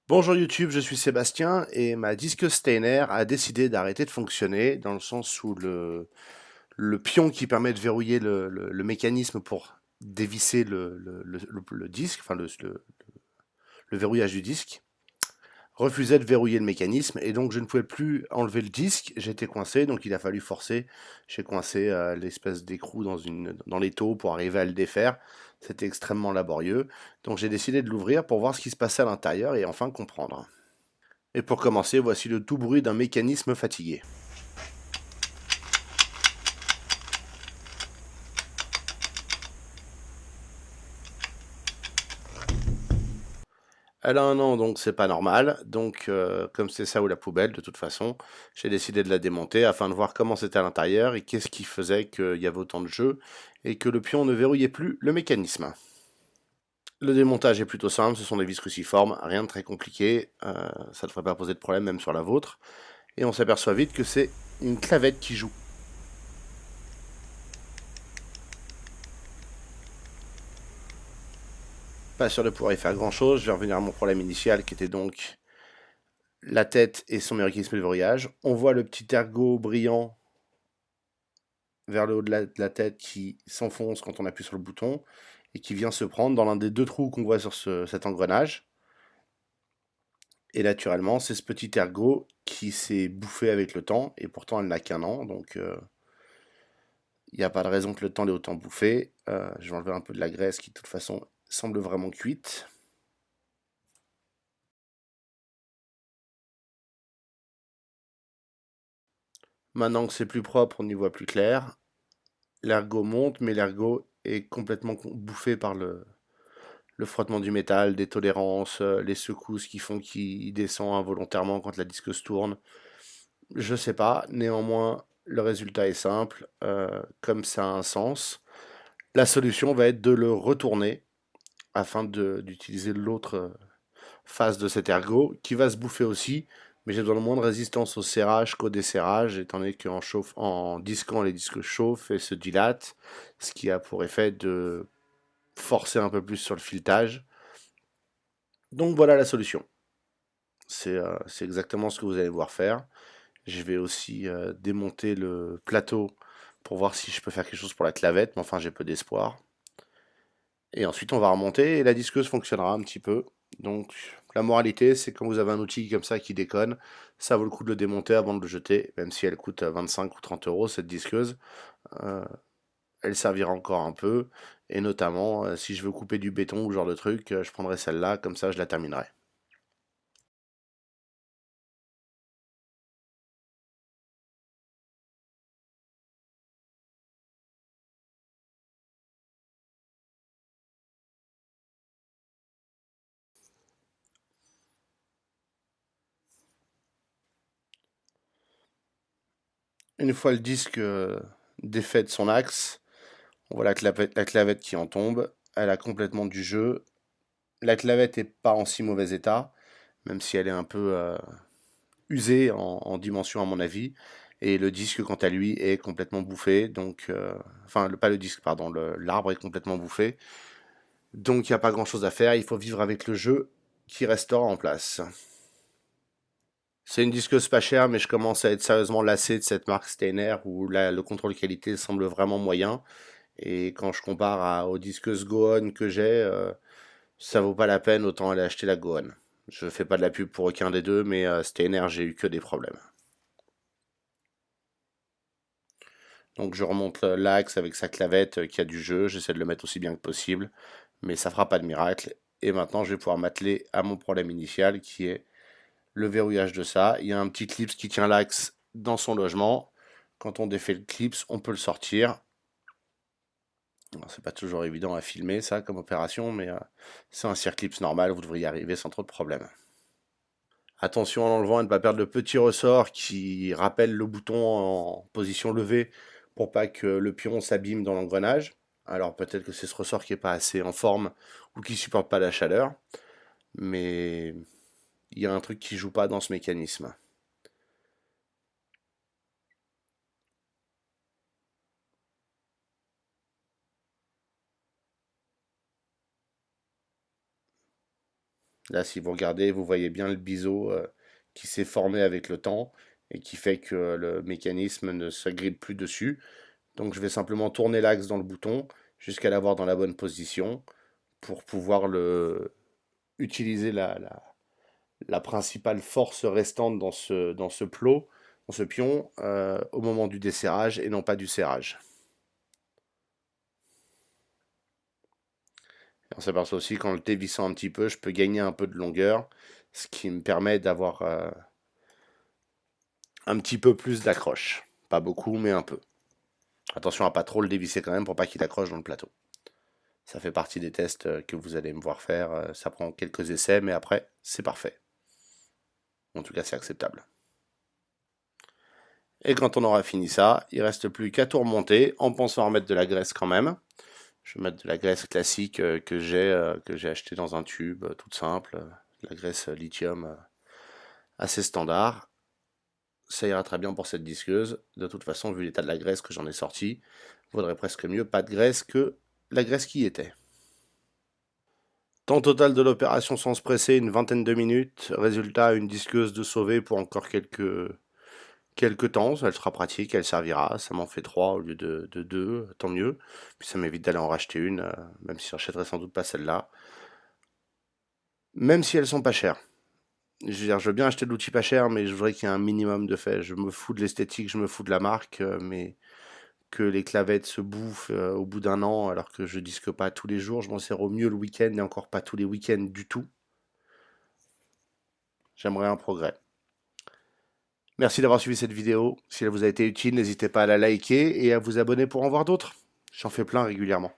Bonjour YouTube, je suis Sébastien et ma disque Steiner a décidé d'arrêter de fonctionner dans le sens où le pion qui permet de verrouiller le mécanisme pour dévisser le disque, enfin le verrouillage du disque, refusait de verrouiller le mécanisme et donc je ne pouvais plus enlever le disque, j'étais coincé donc il a fallu forcer, j'ai coincé l'espèce d'écrou dans l'étau pour arriver à le défaire, c'était extrêmement laborieux, donc j'ai décidé de l'ouvrir pour voir ce qui se passait à l'intérieur et enfin comprendre. Et pour commencer, voici le tout bruit d'un mécanisme fatigué. Elle a 1 an, donc c'est pas normal. Donc, comme c'est ça ou la poubelle, de toute façon, j'ai décidé de la démonter afin de voir comment c'était à l'intérieur et qu'est-ce qui faisait qu'il y avait autant de jeux et que le pion ne verrouillait plus le mécanisme. Le démontage est plutôt simple, ce sont des vis cruciformes, rien de très compliqué, ça ne devrait pas poser de problème même sur la vôtre. Et on s'aperçoit vite que c'est une clavette qui joue. Pas sûr de pouvoir y faire grand chose, je vais revenir à mon problème initial qui était donc la tête et son mécanisme de verrouillage. On voit le petit ergot brillant vers le haut de la tête qui s'enfonce quand on appuie sur le bouton et qui vient se prendre dans l'un des deux trous qu'on voit sur cet engrenage. Et naturellement, c'est ce petit ergot qui s'est bouffé avec le temps, et pourtant elle n'a qu'un an, donc il n'y a pas de raison que le temps l'ait autant bouffé. Je vais enlever un peu de la graisse qui de toute façon semble vraiment cuite. Maintenant que c'est plus propre, on y voit plus clair. L'ergot monte, mais l'ergot est complètement bouffé par le frottement du métal, des tolérances, les secousses qui font qu'il descend involontairement quand la disqueuse tourne. Je sais pas, néanmoins, le résultat est simple, comme ça a un sens. La solution va être de le retourner afin d'utiliser l'autre face de cet ergot qui va se bouffer aussi, mais j'ai besoin de moins de résistance au serrage qu'au desserrage, étant donné en disquant, les disques chauffent et se dilatent, ce qui a pour effet de forcer un peu plus sur le filetage. Donc voilà la solution. C'est exactement ce que vous allez voir faire. Je vais aussi démonter le plateau pour voir si je peux faire quelque chose pour la clavette, mais enfin j'ai peu d'espoir. Et ensuite on va remonter et la disqueuse fonctionnera un petit peu. Donc la moralité, c'est quand vous avez un outil comme ça qui déconne, ça vaut le coup de le démonter avant de le jeter, même si elle coûte 25 ou 30 euros cette disqueuse. Euh, Elle servira encore un peu, et notamment si je veux couper du béton ou ce genre de truc, je prendrai celle-là, comme ça je la terminerai. Une fois le disque défait de son axe, on voit la clavette qui en tombe. Elle a complètement du jeu. La clavette est pas en si mauvais état, même si elle est un peu usée en dimension à mon avis. Et le disque, quant à lui, est complètement bouffé. Donc, enfin, pas le disque, pardon, l'arbre est complètement bouffé. Donc, il n'y a pas grand-chose à faire. Il faut vivre avec le jeu qui restera en place. C'est une disqueuse pas chère, mais je commence à être sérieusement lassé de cette marque Steiner où le contrôle qualité semble vraiment moyen. Et quand je compare aux disqueuses Gohan que j'ai, ça vaut pas la peine, autant aller acheter la Gohan. Je fais pas de la pub pour aucun des deux, mais Steiner, j'ai eu que des problèmes. Donc je remonte l'axe avec sa clavette qui a du jeu, j'essaie de le mettre aussi bien que possible, mais ça fera pas de miracle. Et maintenant, je vais pouvoir m'atteler à mon problème initial qui est le verrouillage de ça. Il y a un petit clip qui tient l'axe dans son logement. Quand on défait le clip, on peut le sortir. C'est pas toujours évident à filmer ça comme opération, mais c'est un circlips normal, vous devriez y arriver sans trop de problèmes. Attention en l'enlevant à ne pas perdre le petit ressort qui rappelle le bouton en position levée pour pas que le pion s'abîme dans l'engrenage. Alors peut-être que c'est ce ressort qui n'est pas assez en forme ou qui supporte pas la chaleur, mais il y a un truc qui joue pas dans ce mécanisme. Là, si vous regardez, vous voyez bien le biseau qui s'est formé avec le temps et qui fait que le mécanisme ne s'agrippe plus dessus. Donc je vais simplement tourner l'axe dans le bouton jusqu'à l'avoir dans la bonne position pour pouvoir utiliser la principale force restante dans ce plot, dans ce pion, au moment du desserrage et non pas du serrage. Et on s'aperçoit aussi qu'en le dévissant un petit peu, je peux gagner un peu de longueur, ce qui me permet d'avoir un petit peu plus d'accroche. Pas beaucoup, mais un peu. Attention à pas trop le dévisser quand même pour pas qu'il accroche dans le plateau. Ça fait partie des tests que vous allez me voir faire. Ça prend quelques essais, mais après, c'est parfait. En tout cas, c'est acceptable. Et quand on aura fini ça, il ne reste plus qu'à tout remonter en pensant à remettre de la graisse quand même. Je vais mettre de la graisse classique que j'ai acheté dans un tube, toute simple. La graisse lithium assez standard. Ça ira très bien pour cette disqueuse. De toute façon, vu l'état de la graisse que j'en ai sorti, il vaudrait presque mieux pas de graisse que la graisse qui y était. Temps total de l'opération sans se presser, une vingtaine de minutes. Résultat, une disqueuse de sauver pour encore quelques temps. Elle sera pratique, elle servira. Ça m'en fait 3 au lieu de 2, tant mieux. Puis ça m'évite d'aller en racheter une, même si j'achèterai sans doute pas celle-là. Même si elles sont pas chères. Je veux dire, je veux bien acheter de l'outil pas cher, mais je voudrais qu'il y ait un minimum de fait. Je me fous de l'esthétique, je me fous de la marque, mais que les clavettes se bouffent au bout d'un an, alors que je disque pas tous les jours, je m'en sers au mieux le week-end et encore pas tous les week-ends du tout. J'aimerais un progrès. Merci d'avoir suivi cette vidéo. Si elle vous a été utile, n'hésitez pas à la liker et à vous abonner pour en voir d'autres. J'en fais plein régulièrement.